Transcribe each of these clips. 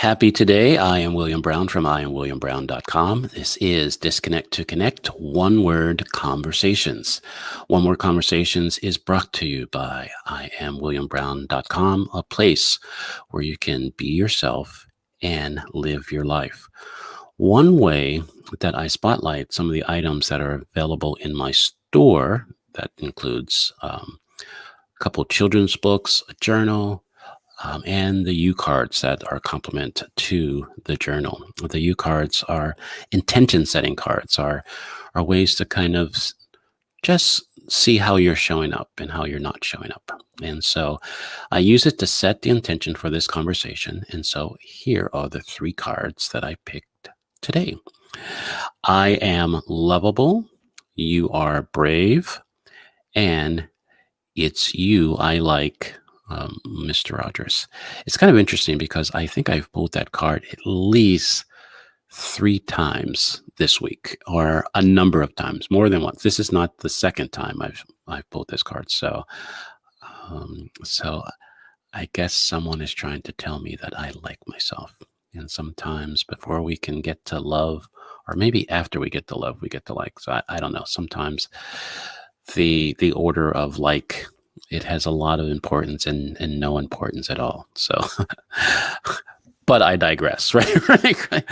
Happy today. I am William Brown from IamWilliamBrown.com. This is Disconnect to Connect One Word Conversations. One Word Conversations is brought to you by IamWilliamBrown.com, a place where you can be yourself and live your life. One way that I spotlight some of the items that are available in my store, that includes a couple children's books, a journal, and the U cards that are complement to the journal. The U cards are intention setting cards, are ways to kind of just see how you're showing up and how you're not showing up. And so I use it to set the intention for this conversation. And so here are the 3 cards that I picked today. I am lovable, you are brave, and it's you I like, Mr. Rogers. It's kind of interesting because I think I've pulled that card at least 3 times this week, or a number of times, more than once. This is not the second time I've pulled this card. So I guess someone is trying to tell me that I like myself. And sometimes before we can get to love, or maybe after we get to love, we get to like. So I don't know. Sometimes the order of like, it has a lot of importance and no importance at all. So, but I digress, right? Right.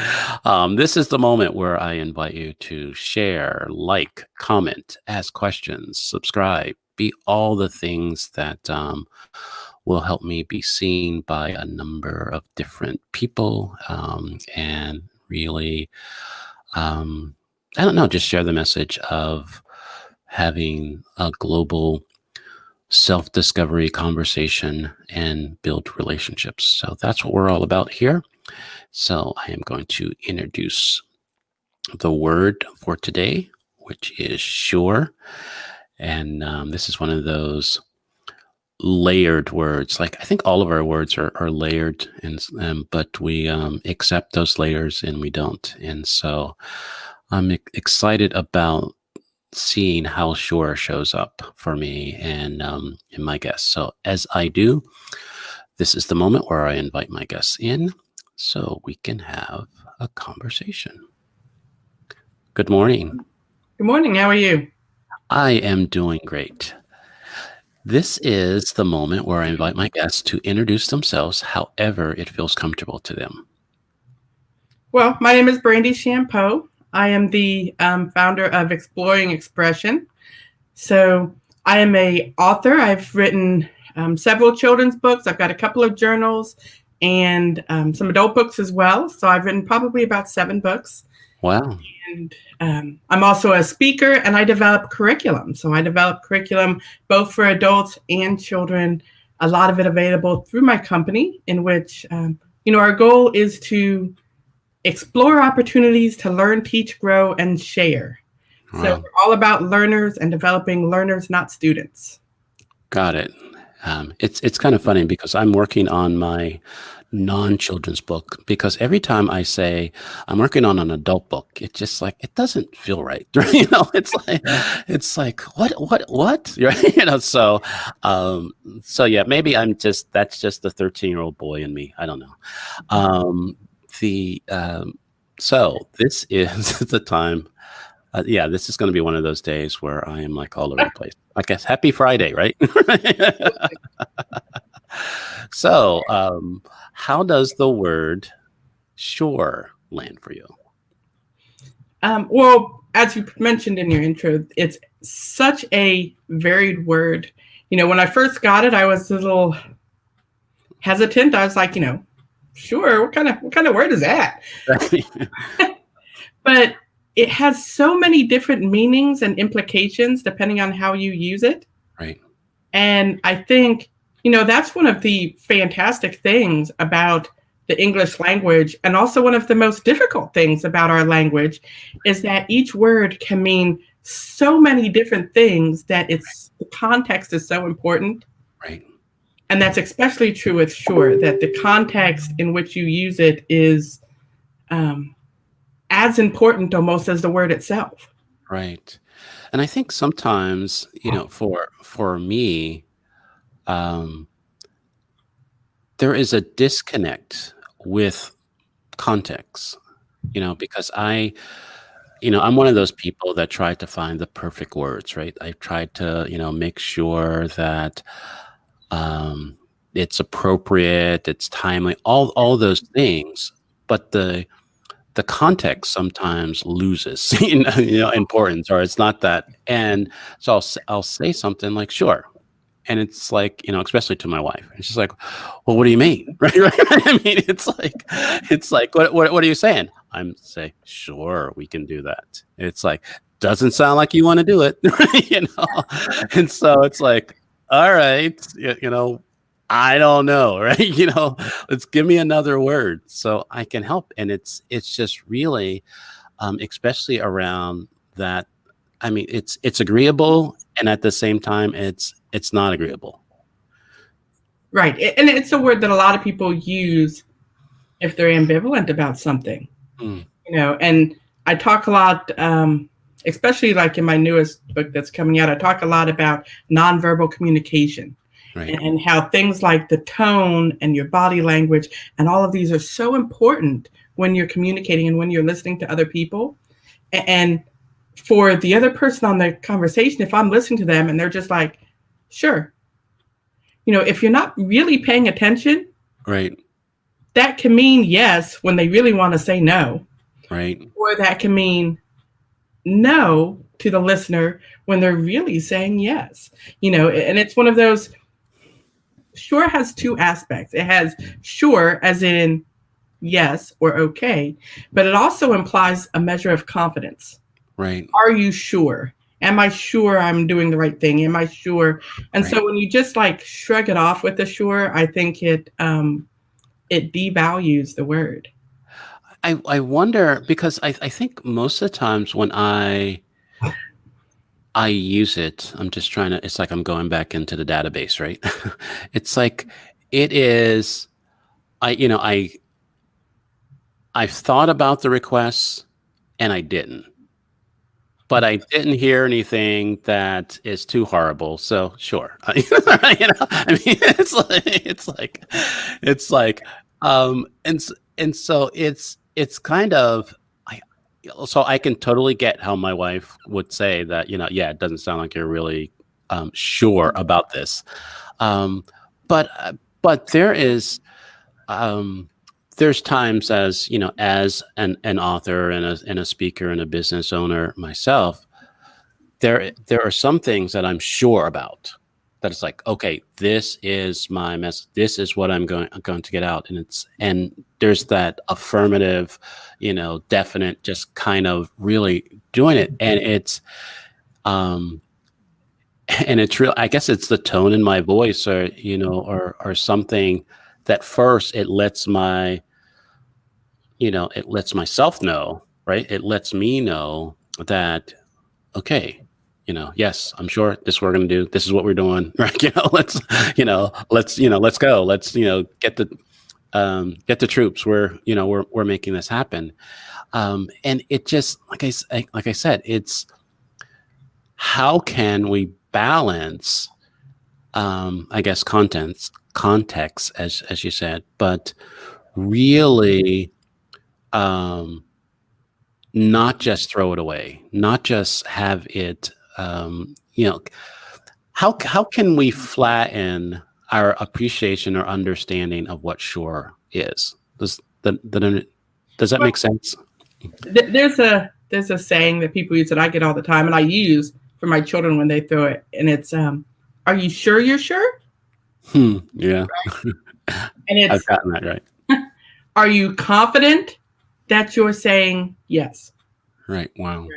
This is the moment where I invite you to share, like, comment, ask questions, subscribe, be all the things that will help me be seen by a number of different people, and really, I don't know, just share the message of having a global self-discovery conversation and build relationships. So that's what we're all about here. So I am going to introduce the word for today, which is sure. And this is one of those layered words. Like, I think all of our words are layered, and but we accept those layers and we don't. And so I'm excited about seeing how sure shows up for me and my guests. So as I do, this is the moment where I invite my guests in so we can have a conversation. Good morning. Good morning. How are you? I am doing great. This is the moment where I invite my guests to introduce themselves however it feels comfortable to them. Well, my name is Brandy Champeau. I am the founder of Exploring Expression. So I am an author. I've written several children's books. I've got a couple of journals and some adult books as well. So I've written probably about 7 books. Wow. And I'm also a speaker, and I develop curriculum. So I develop curriculum both for adults and children, a lot of it available through my company, in which, our goal is to explore opportunities to learn, teach, grow, and share. Wow. So we're all about learners and developing learners, not students. Got it. It's kind of funny because I'm working on my non-children's book, because every time I say I'm working on an adult book, it's just like, it doesn't feel right. It's like what? Right? So yeah, maybe that's just the 13-year-old boy in me. I don't know. So this is the time. Yeah, this is going to be one of those days where I am like all over the place. I guess happy Friday, right? So, how does the word sure land for you? Well, as you mentioned in your intro, it's such a varied word. When I first got it, I was a little hesitant. I was like, sure, what kind of word is that? But it has so many different meanings and implications depending on how you use it. Right. And I think, that's one of the fantastic things about the English language, and also one of the most difficult things about our language, is that each word can mean so many different things that the context is so important. Right. And that's especially true with sure, that the context in which you use it is as important almost as the word itself. Right. And I think sometimes, for me, there is a disconnect with context, because I'm one of those people that try to find the perfect words, right? I try to, make sure that um, it's appropriate, it's timely, all those things. But the context sometimes loses, importance, or it's not that. And so I'll say something like, "Sure," and it's like, especially to my wife, and she's like, "Well, what do you mean?" Right? Right? I mean, it's like, what are you saying? I'm say, "Sure, we can do that." It's like, doesn't sound like you want to do it, you know. And so it's like, all right, I don't know, right? Let's give me another word so I can help. And it's just really, especially around that. I mean, it's agreeable, and at the same time, it's not agreeable. Right. And it's a word that a lot of people use if they're ambivalent about something, Mm, and I talk a lot, especially like in my newest book that's coming out, I talk a lot about nonverbal communication right, and how things like the tone and your body language and all of these are so important when you're communicating and when you're listening to other people. And for the other person on the conversation, if I'm listening to them and they're just like, sure, if you're not really paying attention, right, that can mean yes when they really want to say no, right, or that can mean no to the listener when they're really saying yes. And it's one of those, sure has two aspects. It has sure as in yes or okay, but it also implies a measure of confidence. right, Are you sure? Am I sure I'm doing the right thing? Am I sure? And right. so when you just like shrug it off with a sure, I think it devalues the word. I wonder, because I think most of the times when I use it, I'm just trying to. It's like I'm going back into the database, right? It's like it is. I've thought about the requests, and I didn't. But I didn't hear anything that is too horrible, so sure. I mean, and so it's kind of, I so I can totally get how my wife would say that, yeah, it doesn't sound like you're really sure about this. Um, but but um, there's times, as an author and a speaker and a business owner myself, there are some things that I'm sure about. That it's like, okay, this is my message. This is what I'm going to get out, and there's that affirmative, definite, just kind of really doing it, um, and it's real. I guess it's the tone in my voice, or something that first it lets myself know, right? It lets me know that, okay, yes, I'm sure this we're going to do. This is what we're doing, right? Let's go. Let's, get the troops. We're making this happen. And it just, like I said, it's how can we balance, I guess, context, as you said, but really, um, not just throw it away, not just have it, how can we flatten our appreciation or understanding of what sure is? Does that Well, make sense? there's a saying that people use that I get all the time, and I use for my children when they throw it, and it's "Are you sure you're sure?" Yeah, And I've it's gotten that right. "Are you confident that you're saying yes?" Right. Wow.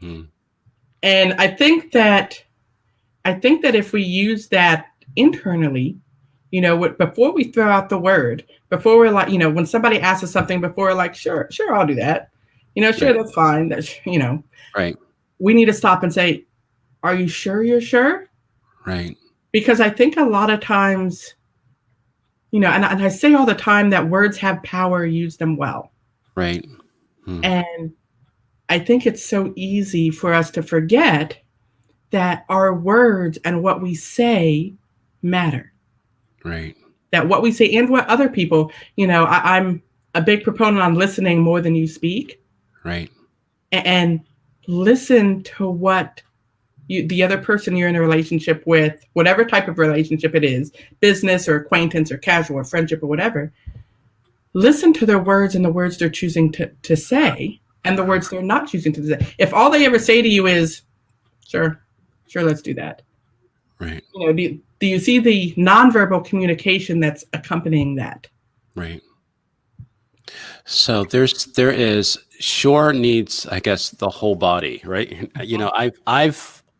Hmm. And I think that if we use that internally, before we throw out the word, before we're like, when somebody asks us something, before we're like, sure, sure, I'll do that. Sure, Right. that's fine. Right. We need to stop and say, are you sure you're sure? Right. Because I think a lot of times, and I say all the time that words have power, use them well. Right. Hmm. And I think it's so easy for us to forget that our words and what we say matter. Right. That what we say and what other people, I'm a big proponent on listening more than you speak, Right. and listen to what the other person you're in a relationship with, whatever type of relationship it is, business or acquaintance or casual or friendship or whatever, listen to their words and the words they're choosing to say and the words they're not choosing to say. If all they ever say to you is, sure, let's do that. Right. Do you see the nonverbal communication that's accompanying that? Right. So there is sure needs, I guess, the whole body, right?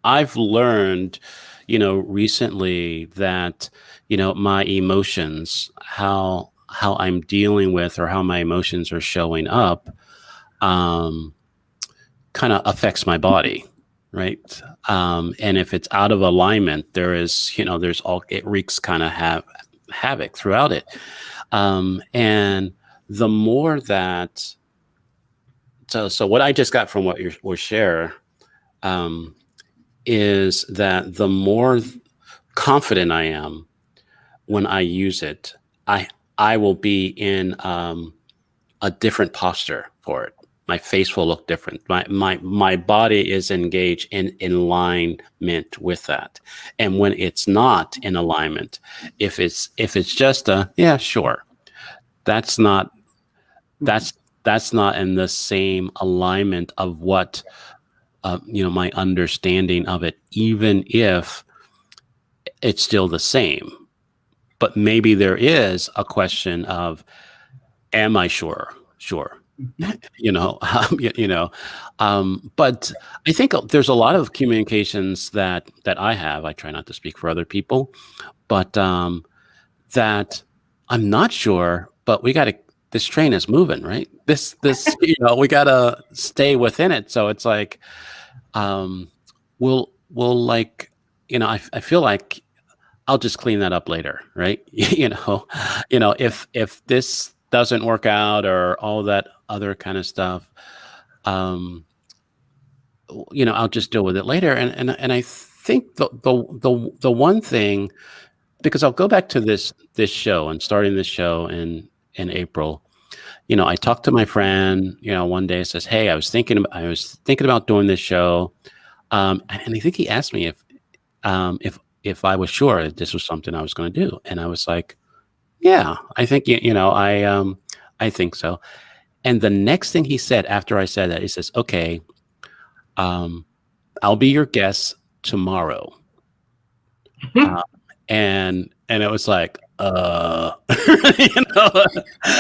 I've learned, recently that, my emotions, how I'm dealing with or how my emotions are showing up, um, kind of affects my body, right? And if it's out of alignment, there's all it wreaks kind of havoc throughout it. And the more that, so what I just got from what you share, is that the more confident I am when I use it, I will be in a different posture for it. My face will look different. My body is engaged in alignment with that. And when it's not in alignment, if it's just a yeah, sure, that's not that's not in the same alignment of what my understanding of it, even if it's still the same. But maybe there is a question of, am I sure? Sure. But I think there's a lot of communications that I have. I try not to speak for other people, but that I'm not sure. But this train is moving, right? This we got to stay within it. So it's like, we'll like, I feel like I'll just clean that up later, right? If this doesn't work out or all that other kind of stuff, I'll just deal with it later. And I think the one thing, because I'll go back to this show and starting this show in April. I talked to my friend, one day, says, hey, I was thinking about doing this show. And I think he asked me if I was sure that this was something I was going to do. And I was like, yeah, I think, I think so. And the next thing he said after I said that, he says, okay, I'll be your guest tomorrow. And it was like,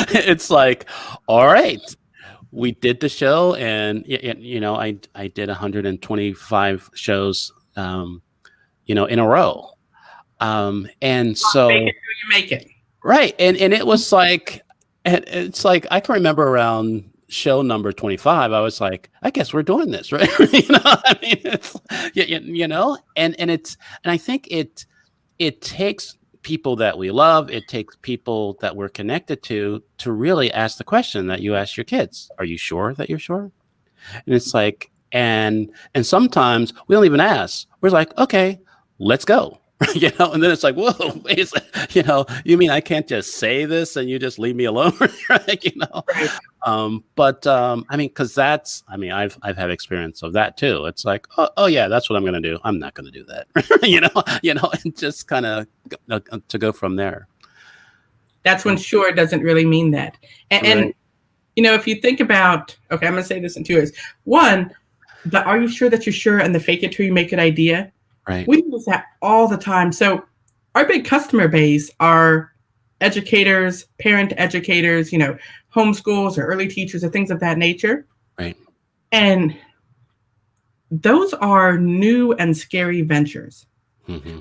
it's like, all right, we did the show, and I did 125 shows, in a row. And so Make it till you make it. right. And it was like, it's like, I can remember around show number 25, I was like, I guess we're doing this, right? I mean, it's, and I think it takes people that we love, it takes people that we're connected to really ask the question that you ask your kids. Are you sure that you're sure? And it's like, and sometimes we don't even ask. We're like, okay, let's go. And then it's like, whoa, wait, you mean I can't just say this and you just leave me alone? Right. I mean, because I've had experience of that too. It's like, oh yeah, that's what I'm going to do. I'm not going to do that, and just kind of to go from there. That's when sure doesn't really mean that. And if you think about, okay, I'm going to say this in two ways. One, the are you sure that you're sure and the fake it till you make it idea. Right. We use that all the time. So our big customer base are educators, parent educators, homeschools or early teachers or things of that nature. Right. And those are new and scary ventures. Mm-hmm.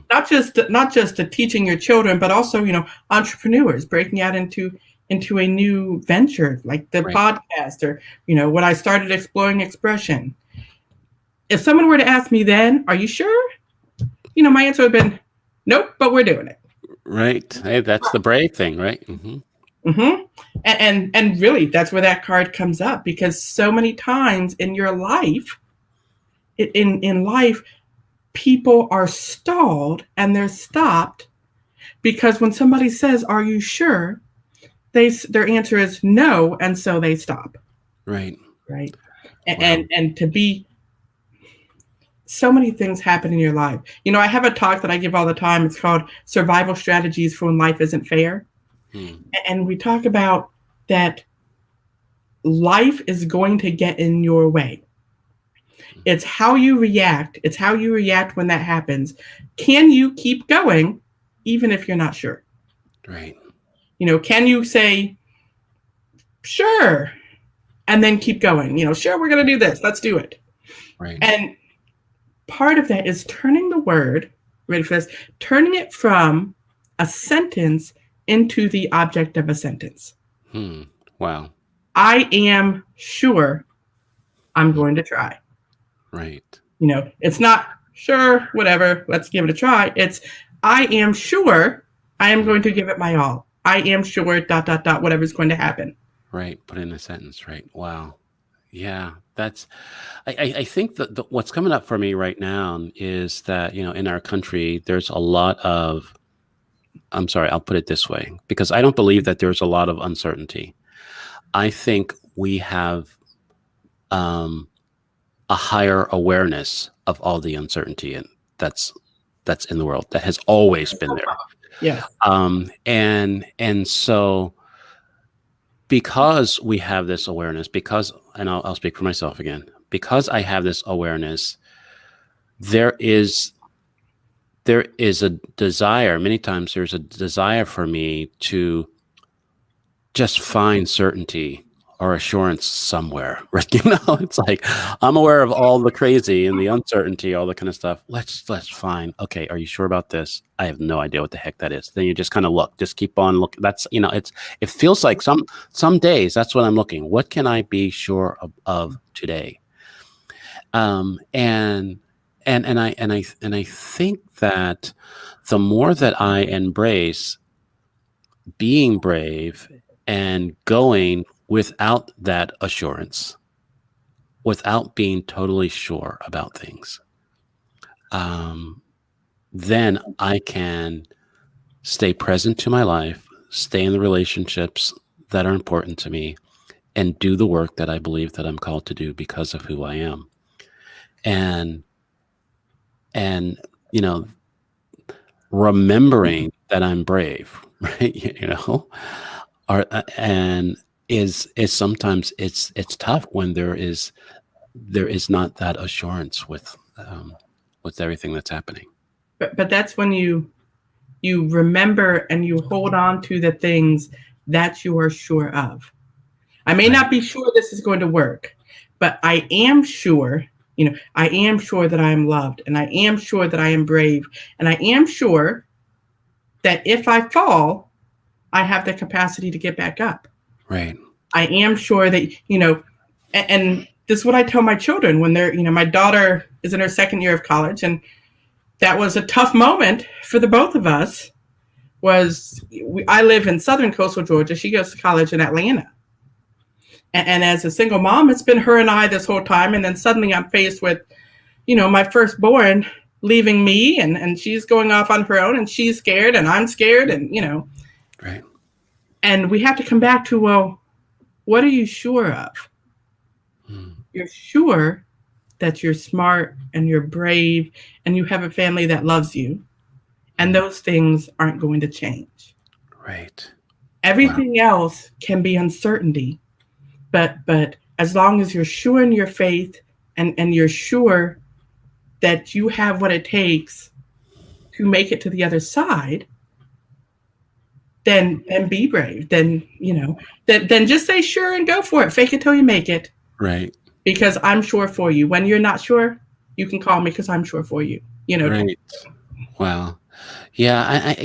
Not just to teaching your children, but also, entrepreneurs breaking out into a new venture like the podcast or, when I started exploring expression. If someone were to ask me then, are you sure? My answer would have been, nope, but we're doing it. Right. Hey, that's the brave thing, right? Mm-hmm. Mm-hmm. And really, that's where that card comes up, because so many times in your life, in life, people are stalled and they're stopped because when somebody says, are you sure? their answer is no, and so they stop. Right. Right. Wow. And to be, so many things happen in your life. I have a talk that I give all the time. It's called Survival Strategies for When Life Isn't Fair. Hmm. And we talk about that life is going to get in your way. It's how you react. It's how you react when that happens. Can you keep going even if you're not sure? Right. Can you say, sure, and then keep going? Sure, we're going to do this. Let's do it. Right. And part of that is turning the word, ready for this, turning it from a sentence into the object of a sentence. Wow. I am sure I'm going to try. Right. It's not sure, whatever, let's give it a try. It's I am sure I am going to give it my all. I am sure, ... whatever's going to happen. Right. Put in a sentence. Right. Wow. Yeah. I think that what's coming up for me right now is that, in our country, there's a lot of, I'm sorry, I'll put it this way, because I don't believe that there's a lot of uncertainty. I think we have a higher awareness of all the uncertainty that's in the world that has always been there. Yes. And so because we have this awareness, and I'll speak for myself again, because I have this awareness, there is a desire, many times there's a desire for me to just find certainty or assurance somewhere, right? It's like, I'm aware of all the crazy and the uncertainty, all that kind of stuff. Let's find, okay, are you sure about this? I have no idea what the heck that is. Then you just kind of just keep on looking. That's, it feels like some days that's what I'm looking. What can I be sure of today? And I think that the more that I embrace being brave and going without that assurance, without being totally sure about things, then I can stay present to my life, stay in the relationships that are important to me, and do the work that I believe that I'm called to do because of who I am. And remembering that I'm brave, right? And is sometimes it's tough when there is not that assurance with everything that's happening. But that's when you remember and you hold on to the things that you are sure of. I may not be sure this is going to work, but I am sure, I am sure that I am loved, and I am sure that I am brave, and I am sure that if I fall, I have the capacity to get back up. Right. I am sure that, and this is what I tell my children when they're, my daughter is in her second year of college, and that was a tough moment for the both of us. I live in southern coastal Georgia. She goes to college in Atlanta. And as a single mom, it's been her and I this whole time. And then suddenly I'm faced with, my firstborn leaving me, and she's going off on her own, and she's scared and I'm scared, and, Right. And we have to come back to, well, what are you sure of? You're sure that you're smart and you're brave and you have a family that loves you. And those things aren't going to change. Right. Everything else can be uncertainty. But as long as you're sure in your faith and you're sure that you have what it takes to make it to the other side, then be brave. Then just say sure and go for it. Fake it till you make it. Right. Because I'm sure for you. When you're not sure, you can call me because I'm sure for you. Right. Wow. Yeah.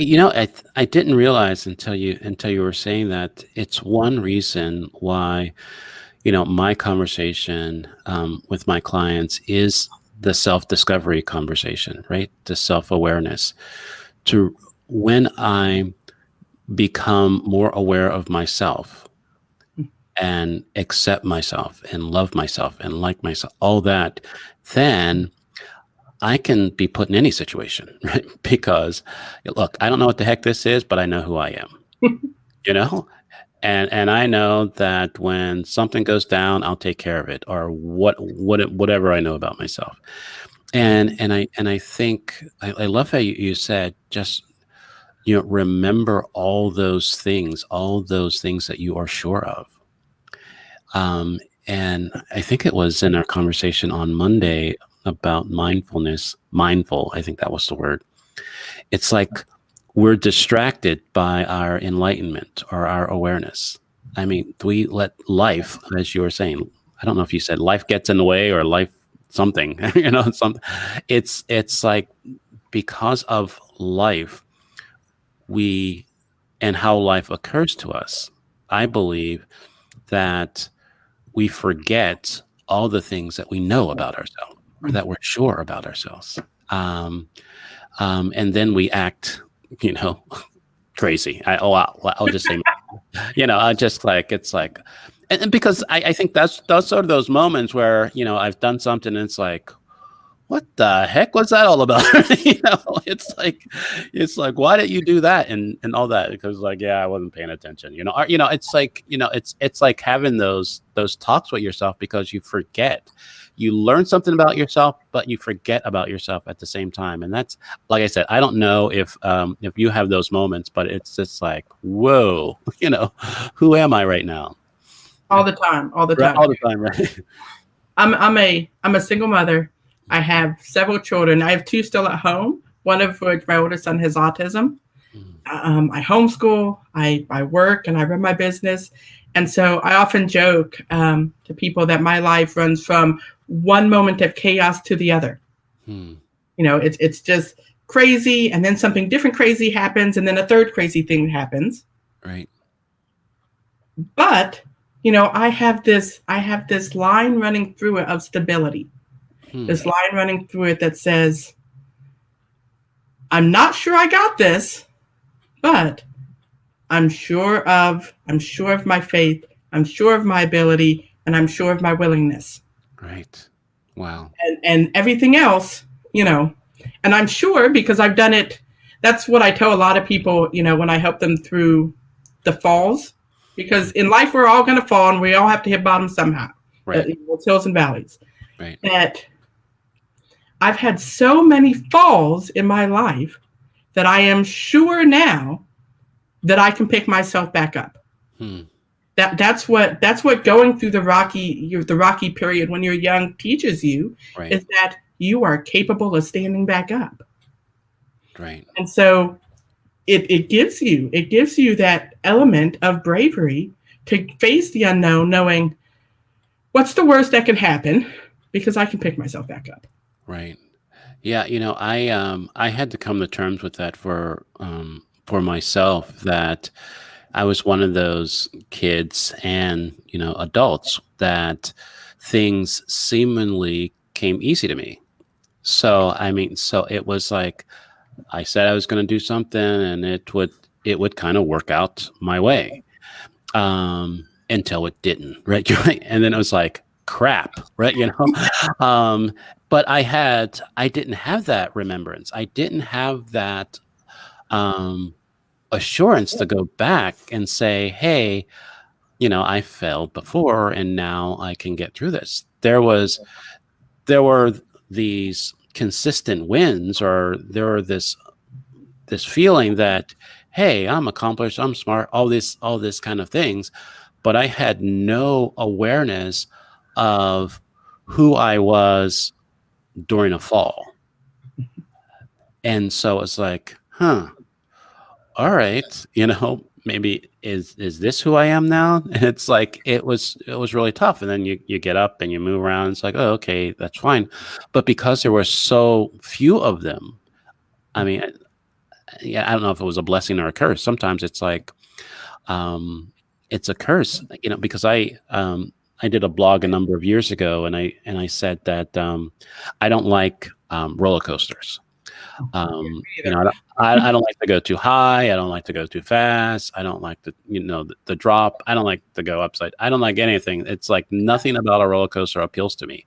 I didn't realize until you were saying that it's one reason why, my conversation with my clients is the self-discovery conversation, right? The self-awareness. When I become more aware of myself and accept myself and love myself and like myself, all that, then I can be put in any situation, right? Because look, I don't know what the heck this is, but I know who I am, and I know that when something goes down, I'll take care of it, or whatever I know about myself. And I think I love how you said, just remember all those things that you are sure of. And I think it was in our conversation on Monday about mindfulness, mindful, I think that was the word. It's like we're distracted by our enlightenment or our awareness. I mean, we let life, as you were saying, I don't know if you said life gets in the way or life something, something. It's like, because of life, we and how life occurs to us, I believe that we forget all the things that we know about ourselves or that we're sure about ourselves. Um, and then we act, you know, crazy. I'll just say, I just like, it's like, and because I think that's sort of those moments where, I've done something and it's like, what the heck was that all about? It's like, why did you do that and all that? Because like, yeah, I wasn't paying attention. It's like, it's like having those talks with yourself because you forget. You learn something about yourself, but you forget about yourself at the same time. And that's, like I said, I don't know if you have those moments, but it's just like, whoa, who am I right now? All the time, all the Right, time. all the time, right? I'm a single mother. I have several children. I have two still at home. One of which, my oldest son, has autism. I homeschool, I work, and I run my business. And so I often joke to people that my life runs from one moment of chaos to the other. Hmm. It's just crazy, and then something different crazy happens, and then a third crazy thing happens. Right. But I have this line running through it of stability. This line running through it that says, I'm not sure I got this, but I'm sure of my faith, I'm sure of my ability, and I'm sure of my willingness. Right. Wow. And everything else, and I'm sure because I've done it. That's what I tell a lot of people, when I help them through the falls, because in life we're all going to fall and we all have to hit bottom somehow. Right. Hills and valleys. Right. That I've had so many falls in my life that I am sure now that I can pick myself back up. That's what going through the rocky period when you're young teaches you, right. is that you are capable of standing back up. Right. And so it gives you that element of bravery to face the unknown, knowing what's the worst that can happen, because I can pick myself back up. Right. Yeah. I had to come to terms with that for myself, that I was one of those kids and, adults that things seemingly came easy to me. So, so it was like, I said I was going to do something and it would kind of work out my way. Until it didn't, right? And then it was like, crap, right? But I didn't have that remembrance. I didn't have that assurance to go back and say, hey, I failed before and now I can get through this. There were these consistent wins, or there were this feeling that, hey, I'm accomplished, I'm smart, all this kind of things, but I had no awareness of who I was during a fall. And so it's like, all right, maybe is this who I am now? And it's like, it was really tough. And then you get up and you move around. It's like, oh, okay, that's fine. But because there were so few of them, I mean, yeah, I don't know if it was a blessing or a curse. Sometimes it's like, it's a curse, because I did a blog a number of years ago, and I said that I don't like roller coasters. I don't like to go too high. I don't like to go too fast. I don't like the drop. I don't like to go upside. I don't like anything. It's like nothing about a roller coaster appeals to me.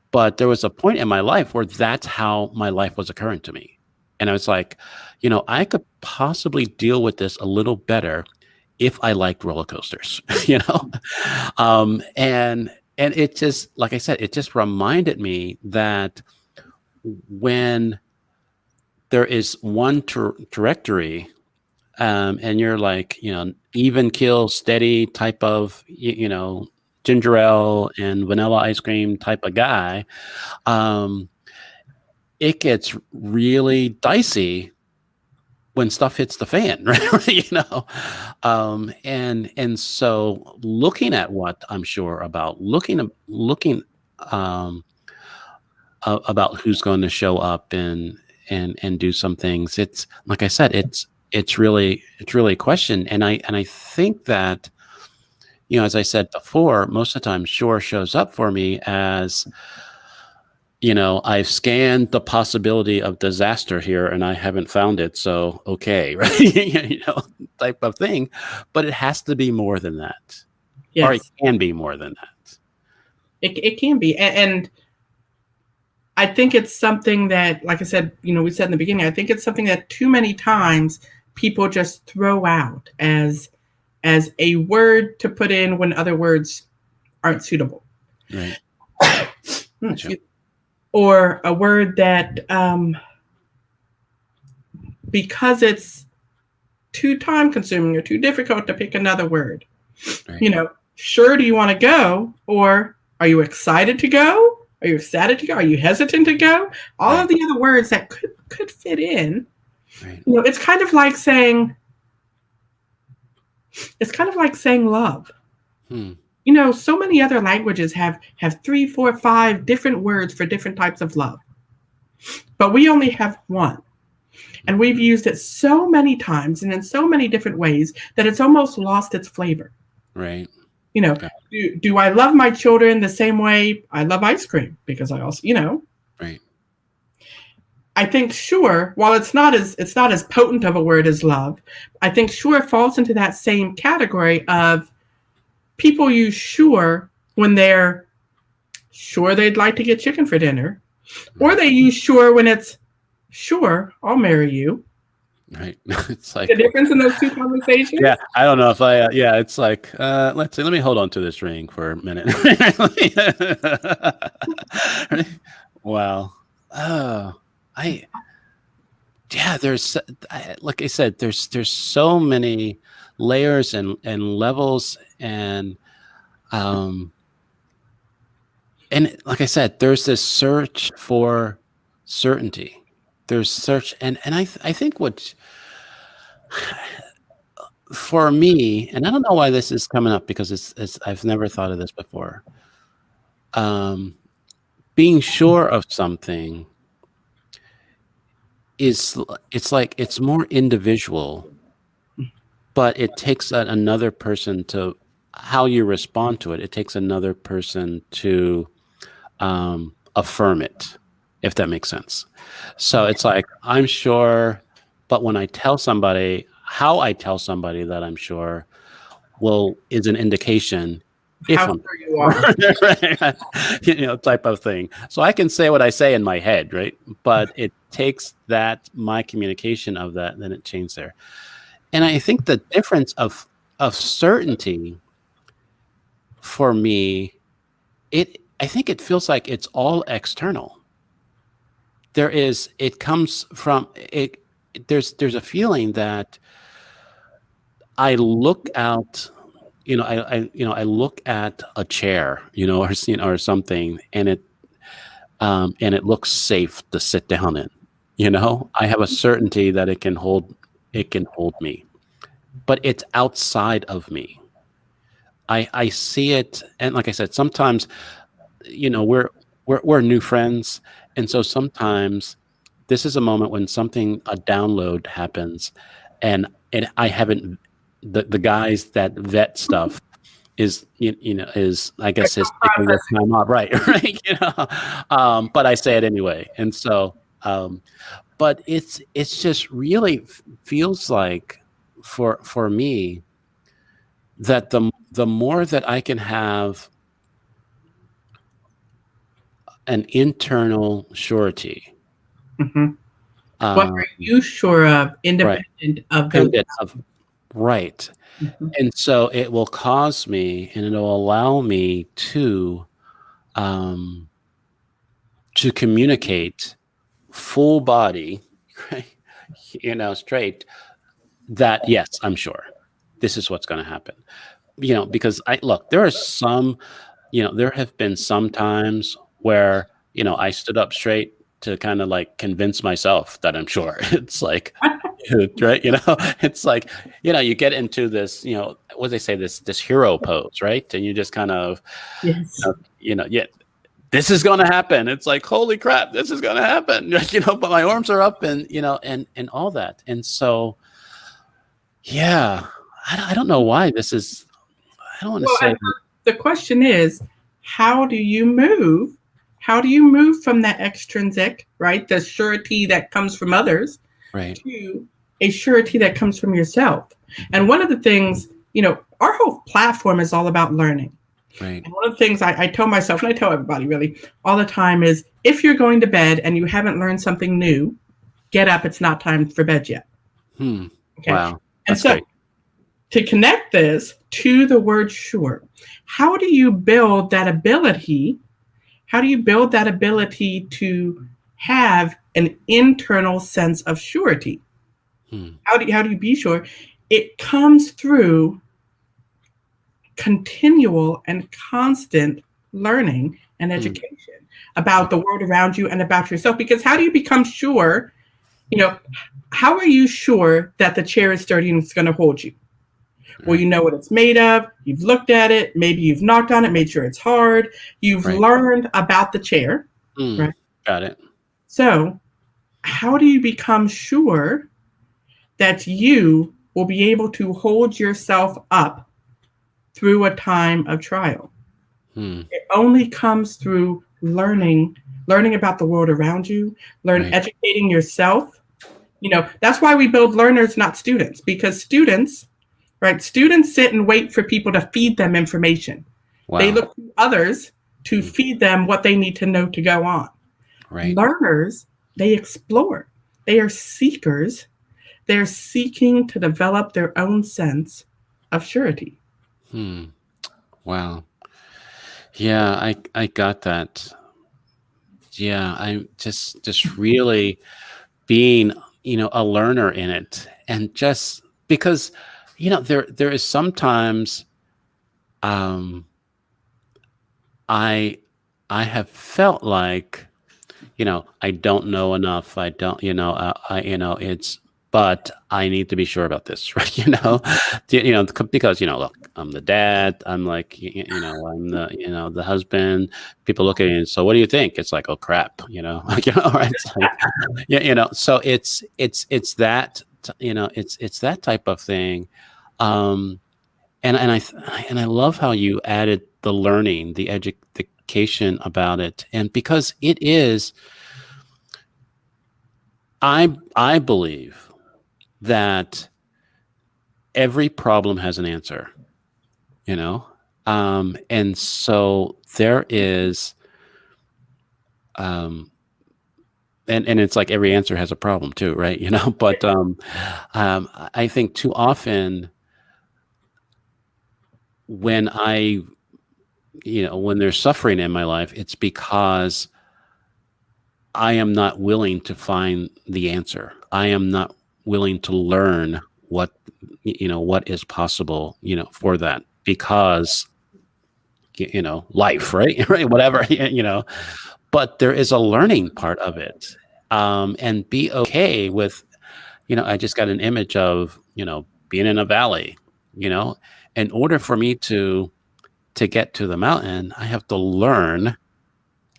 But there was a point in my life where that's how my life was occurring to me. And I was like, I could possibly deal with this a little better if I liked roller coasters, you know? And it just, like I said, it just reminded me that when there is one trajectory, and you're like, even kill, steady type of, ginger ale and vanilla ice cream type of guy, um, it gets really dicey when stuff hits the fan, right? And so looking at what I'm sure about, looking um, about who's going to show up and do some things. It's like I said, it's really a question, and I think that, as I said before, most of the time, sure shows up for me as, I've scanned the possibility of disaster here and I haven't found it. So, okay, right? Type of thing. But it has to be more than that, or it Yes, can be more than that. it can be. And I think it's something that, like I said, we said in the beginning, I think it's something that too many times people just throw out as a word to put in when other words aren't suitable. Right. Gotcha. Or a word that, because it's too time consuming or too difficult to pick another word, Right. Sure, do you want to go? Or are you excited to go? Are you excited to go? Are you hesitant to go? All Right. of the other words that could fit in. Right. It's kind of like saying love. Hmm. So many other languages have 3, 4, 5 different words for different types of love. But we only have one. And we've used it so many times and in so many different ways that it's almost lost its flavor. Right. Okay. Do I love my children the same way I love ice cream? Because I also, Right. I think sure, while it's not as potent of a word as love, I think sure falls into that same category of people use sure when they're sure they'd like to get chicken for dinner, or they use sure when it's sure I'll marry you. Right. It's like, The difference in those two conversations. yeah, I don't know if yeah, it's like, let's see, let me hold on to this ring for a minute. Wow. Oh, I, yeah, like I said, there's so many layers and levels, um, and like I said, there's this search for certainty. There's search, and I think what, for me, and I don't know why this is coming up because it's I've never thought of this before. Um, Being sure of something it's like it's more individual, but it takes another person to how you respond to it. It takes another person to affirm it, if that makes sense. So it's like I'm sure, but when I tell somebody, how I tell somebody that I'm sure is an indication if How I'm sure you are. right, type of thing. So I can say what I say in my head, right? But it takes my communication of that, then it changed there. And I think the difference of certainty for me, I think it feels like it's all external. It comes from it. There's a feeling that I look out, I look at a chair, or something, and it looks safe to sit down in. I have a certainty that it can hold me, but it's outside of me. I see it, and like I said, sometimes, we're new friends, and so sometimes this is a moment when a download happens, and I haven't the guys that vet stuff is I guess is taking their time off, right, right, but I say it anyway, and so but it's just really feels like for me that the more that I can have an internal surety, Mm-hmm. What um, are you sure of, right, independent of those? independent of right. Mhm. And so it will cause me and it'll allow me um, to communicate full body, right, straight, that, yes, I'm sure this is what's going to happen. Because there are some, there have been some times where, I stood up straight to kind of like convince myself that I'm sure. It's like, right? It's like, you get into this, what they say, this hero pose, right? And you just kind of, Yes. yeah, this is going to happen. It's like, holy crap, this is going to happen. But my arms are up and, and all that. And so, yeah, I don't know why this is, I don't want to Well, say, the question is, how do you move? How do you move from that extrinsic, right, the surety that comes from others, right, to a surety that comes from yourself? And one of the things, our whole platform is all about learning. right. And one of the things I tell myself, and I tell everybody really all the time, is if you're going to bed and you haven't learned something new, get up. It's not time for bed yet. Hmm. Okay. Wow. And That's so great. to connect this to the word sure, how do you build that ability? How do you build that ability to have an internal sense of surety? Hmm. How do you be sure? It comes through continual and constant learning and Hmm. education about the world around you and about yourself. Because how do you become sure? You know, how are you sure that the chair is sturdy and it's going to hold you? Well, you Right. know what it's made of. You've looked at it. Maybe you've knocked on it, made sure it's hard. You've Right. learned about the chair, Hmm. right? Got it. So, how do you become sure that you will be able to hold yourself up through a time of trial? Hmm. It only comes through learning about the world around you, Right. educating yourself. That's why we build learners, not students, because students sit and wait for people to feed them information. They Wow. look to others to Hmm. feed them what they need to know to go on. Right. Learners, they explore. They are seekers. They're seeking to develop their own sense of surety. Hmm. Wow. Yeah, I got that. Yeah, I'm just really being, a learner in it, and just because, there is sometimes, um I I have felt like, I don't know enough. I don't, it's, but I need to be sure about this, right? Because, look, I'm the dad. I'm like, I'm the husband. People look at me and so, what do you think? It's like, oh crap, like, right? It's like, yeah, so it's that, it's that type of thing. Um, and I love how you added the learning, the education about it, and because it is, I believe that every problem has an answer, you know, and so there is, um, and it's like every answer has a problem too, right? But I think too often when when there's suffering in my life, it's because I am not willing to find the answer. I am not willing to learn what is possible, for that because, life, right? Right, whatever, but there is a learning part of it. And be okay with, I just got an image of, being in a valley, you know, in order for me to get to the mountain, I have to learn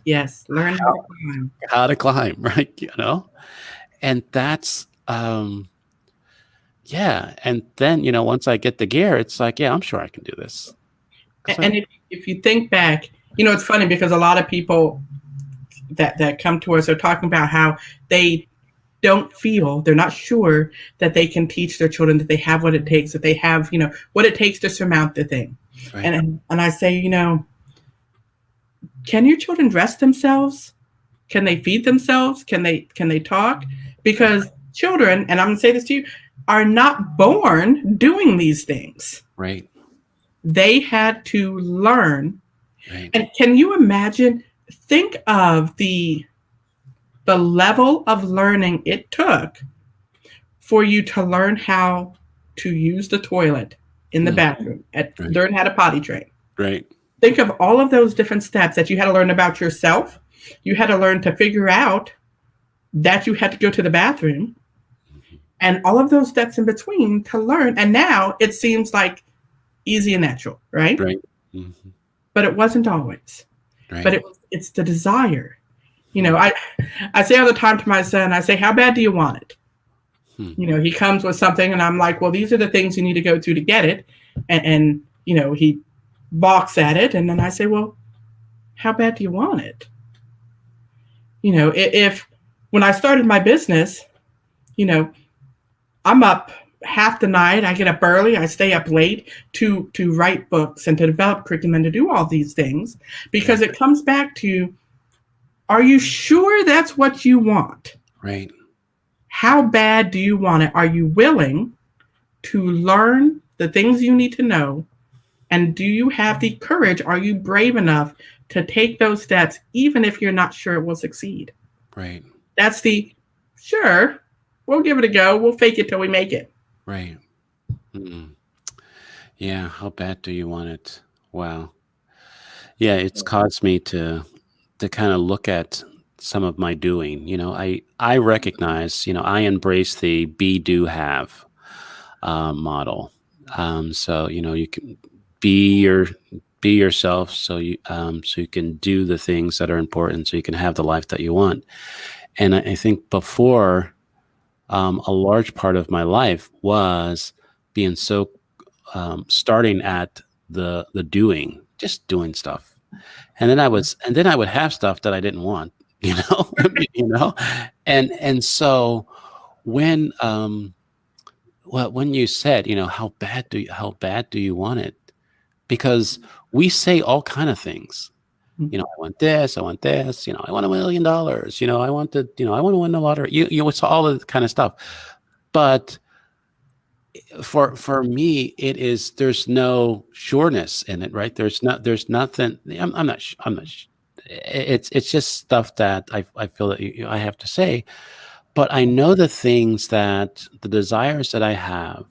Yes, learn how to climb. how to climb, right? And that's, yeah, and then, once I get the gear, it's like, yeah, I'm sure I can do this. So And if you think back, it's funny because a lot of people that come to us are talking about how they don't feel, they're not sure that they can teach their children, that they have what it takes, that they have, what it takes to surmount the thing. right, And I say, can your children dress themselves? Can they feed themselves? Can they talk? Because children, and I'm gonna say this to you, are not born doing these things. Right. They had to learn. Right. And can you imagine? Think of the level of learning it took for you to learn how to use the toilet in the Hmm. bathroom, Right. learn how to potty train. Right. Think of all of those different steps that you had to learn about yourself. You had to learn to figure out that you had to go to the bathroom, Mhm. and all of those steps in between to learn. And now it seems like easy and natural, right? Right. Mhm. But it wasn't always. But Right. it's the desire. You know, Hmm. I say all the time to my son, I say, how bad do you want it? Hmm. You know, he comes with something and I'm like, well, these are the things you need to go through to get it. And you know, he balks at it. And then I say, well, how bad do you want it? You know, if when I started my business, you know, I'm up half the night. I get up early. I stay up late to write books and to develop curriculum and to do all these things because Right. it comes back to, are you sure that's what you want? Right. How bad do you want it? Are you willing to learn the things you need to know? And do you have the courage? Are you brave enough to take those steps, even if you're not sure it will succeed? Right. That's the sure, we'll give it a go. We'll fake it till we make it. Right. Mm. Yeah. How bad do you want it? Wow. Yeah, it's caused me to kind of look at some of my doing. I recognize, I embrace the be do have model. So you can be your be yourself, so you can do the things that are important, so you can have the life that you want. And I think before, a large part of my life was being so starting at the doing, just doing stuff, and then I would have stuff that I didn't want, you know, you know, and so when well, when you said, how bad do you want it? Because we say all kind of things. I want this, I want this, I want $1 million, I want to win the lottery. It's all the kind of stuff. But for me, there's no sureness in it, right? There's nothing. I'm not, I'm not, it's just stuff that I feel that I have to say, but I know the desires that I have,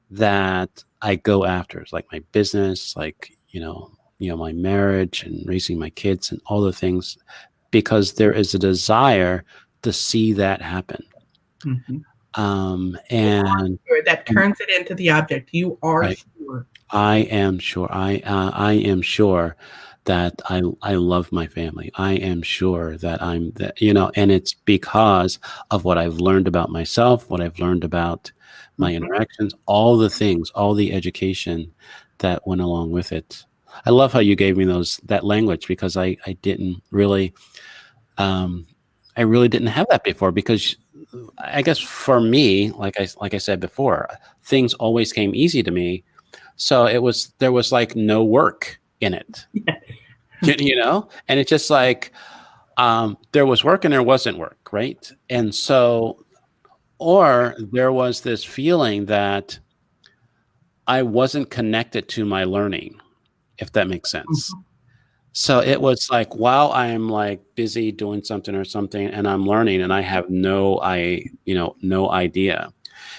that I go after. It's like my business, like, my marriage and raising my kids and all the things, because there is a desire to see that happen. Mhm. And That turns it into the object. You are right, sure. I am sure. I am sure that I love my family. I am sure that and it's because of what I've learned about myself, what I've learned about my Mhm. interactions, all the things, all the education that went along with it. I love how you gave me that language, because I didn't really, um, I really didn't have that before, because I guess for me, like I said before, things always came easy to me, so there was like no work in it, and it's just like, there was work and there wasn't work, right? And so, or there was this feeling that I wasn't connected to my learning, if that makes sense. Mhm. So it was like, while I'm like busy doing something or something, and I'm learning, and I have no idea.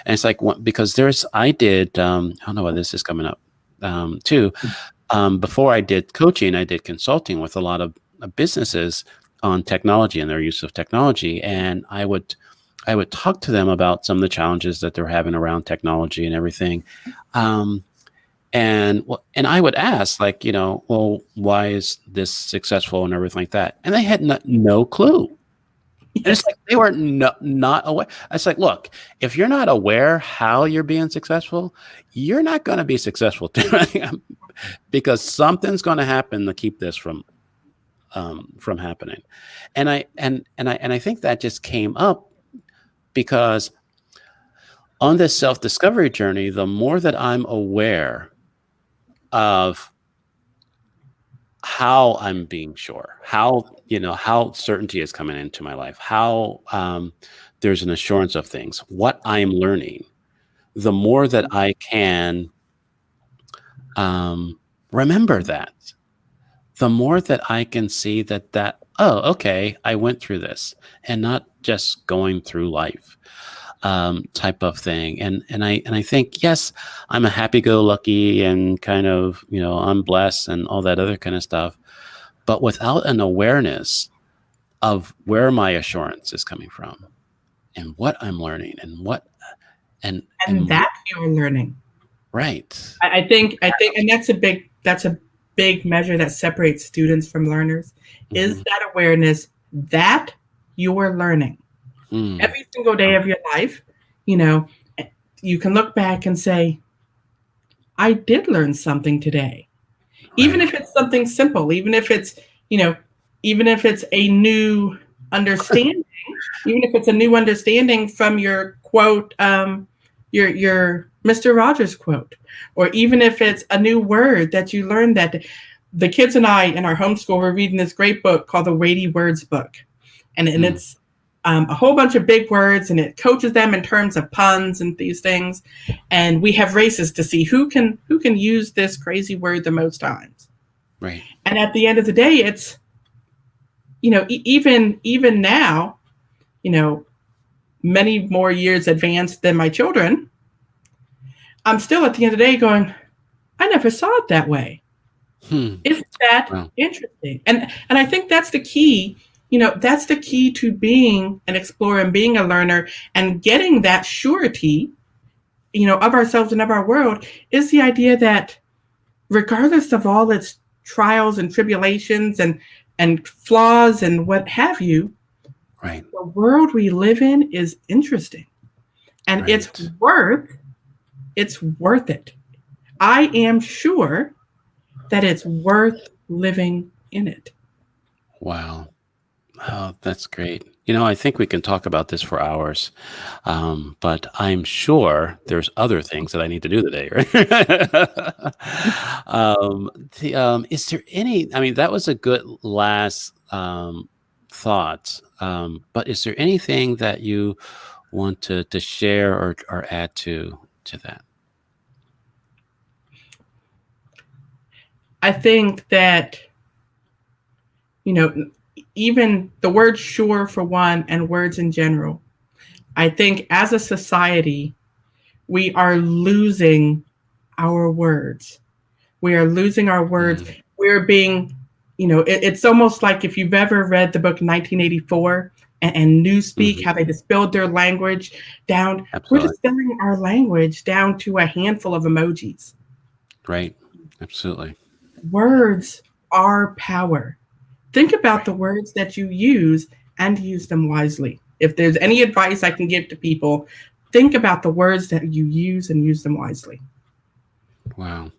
And it's like, because I did, I don't know why this is coming up, too. Before I did coaching, I did consulting with a lot of businesses on technology and their use of technology. And I would talk to them about some of the challenges that they're having around technology and everything. Um, and I would ask, like, well, why is this successful and everything like that? And they had no clue. And it's Yes. like they were not aware. It's like, look, if you're not aware how you're being successful, you're not going to be successful because something's going to happen to keep this from happening. And I think that just came up because on this self-discovery journey, the more that I'm aware of how I'm being sure, how certainty is coming into my life, how there's an assurance of things, what I'm learning. the more that I can remember that, the more that I can see that, oh, okay, I went through this, and not just going through life, type of thing. And I think, yes, I'm a happy-go-lucky and kind of, I'm blessed and all that other kind of stuff. But without an awareness of where my assurance is coming from and what I'm learning and what and And and that you're learning. right. I think, and that's a big measure that separates students from learners, is Hmm. that awareness that you're learning Hmm. every single day of your life. You know, you can look back and say, I did learn something today, even Right. if it's something simple, you know, even if it's a new understanding, even if it's a new understanding from your quote, your Mr. Rogers quote, or even if it's a new word that you learned that the kids and I in our homeschool were reading this great book called the Weighty Words book, and Hmm. it's a whole bunch of big words, and it coaches them in terms of puns and these things, and we have races to see who can use this crazy word the most times. Right. And at the end of the day, it's even now, you know, many more years advanced than my children, I'm still at the end of the day going, I never saw it that way. Hmm. Isn't that Wow. interesting? And I think that's the key. That's the key to being an explorer and being a learner and getting that surety, of ourselves and of our world, is the idea that regardless of all its trials and tribulations and flaws and what have you, Right. the world we live in is interesting, and it's Right. worth it's worth it. I am sure that it's worth living in it. Wow. Oh, that's great. I think we can talk about this for hours, but I'm sure there's other things that I need to do today, right? Is there any? I mean, that was a good last thought. But is there anything that you want to share or add to that? I think that, you know, even the word sure for one and words in general, I think as a society, we are losing our words. We are losing our words. Mm, We're being, it's almost like if you've ever read the book 1984 and Newspeak, mhm. how they distilled their language down. We're Absolutely. distilling our language down to a handful of emojis. Right. Absolutely. Words are power. Think about the Right. words that you use and use them wisely. If there's any advice I can give to people, think about the words that you use and use them wisely. Wow.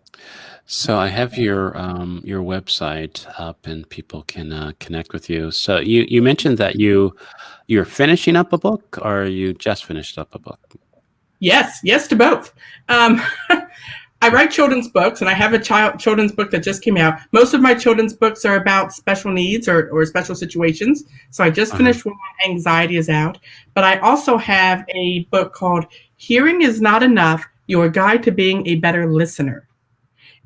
So I have your website up, and people can connect with you. So you mentioned that you're finishing up a book, or you just finished up a book. Yes, yes to both. Um, I write children's books, and I have a children's book that just came out. Most of my children's books are about special needs or special situations. So I just Uh-huh. finished one. Anxiety is out, but I also have a book called "Hearing Is Not Enough: Your Guide to Being a Better Listener,"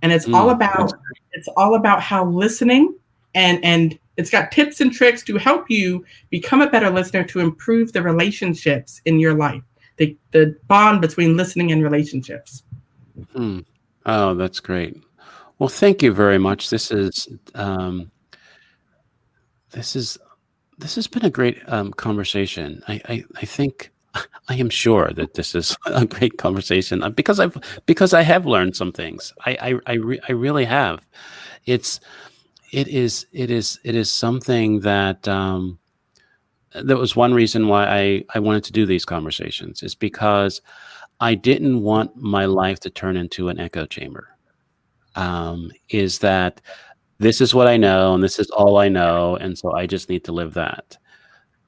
and it's all That's about how listening, and it's got tips and tricks to help you become a better listener to improve the relationships in your life, the bond between listening and relationships. hmm. Oh, that's great. Well, thank you very much. This is this has been a great conversation. I think I am sure that this is a great conversation, because I have learned some things. I really have. It's it is something that was one reason why I wanted to do these conversations, is because I didn't want my life to turn into an echo chamber. Is that this is what I know, and this is all I know, and so I just need to live that.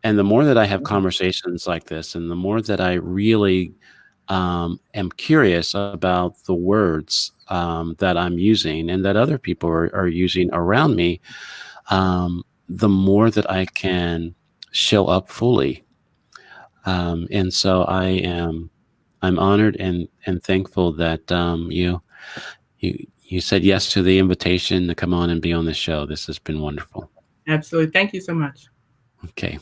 And the more that I have conversations like this, and the more that I really am curious about the words that I'm using and that other people are using around me, the more that I can show up fully. And so I am. I'm honored and thankful that you said yes to the invitation to come on and be on the show. This has been wonderful. Absolutely. Thank you so much. Okay,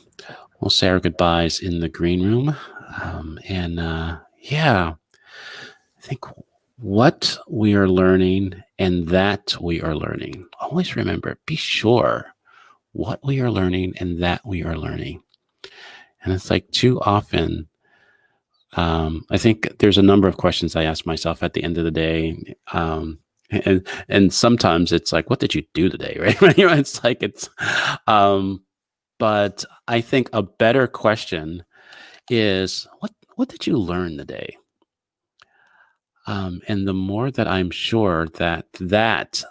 we'll say our goodbyes in the green room, and yeah, I think what we are learning and that we are learning. Always remember, be sure what we are learning and that we are learning. And it's like too often, I think there's a number of questions I ask myself at the end of the day. And sometimes it's like, what did you do today? Right. It's like, um, but I think a better question is what did you learn today? And the more that I'm sure that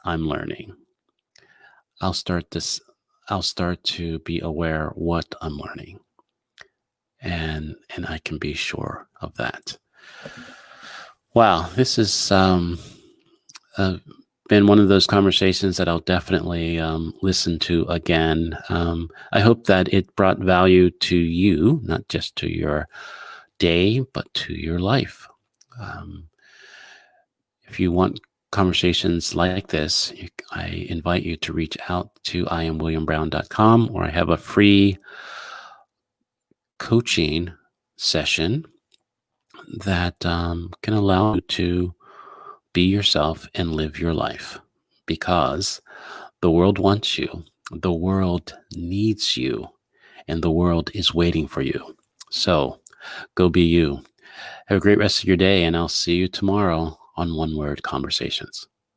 I'm learning, I'll start this. I'll start to be aware what I'm learning, and I can be sure of that. Wow, this has uh, been one of those conversations that I'll definitely listen to again. I hope that it brought value to you, not just to your day, but to your life. Um, if you want conversations like this, I invite you to reach out to iamwilliambrown.com, or I have a free coaching session that can allow you to be yourself and live your life, because the world wants you, the world needs you, and the world is waiting for you. So go be you. Have a great rest of your day, and I'll see you tomorrow on One Word Conversations.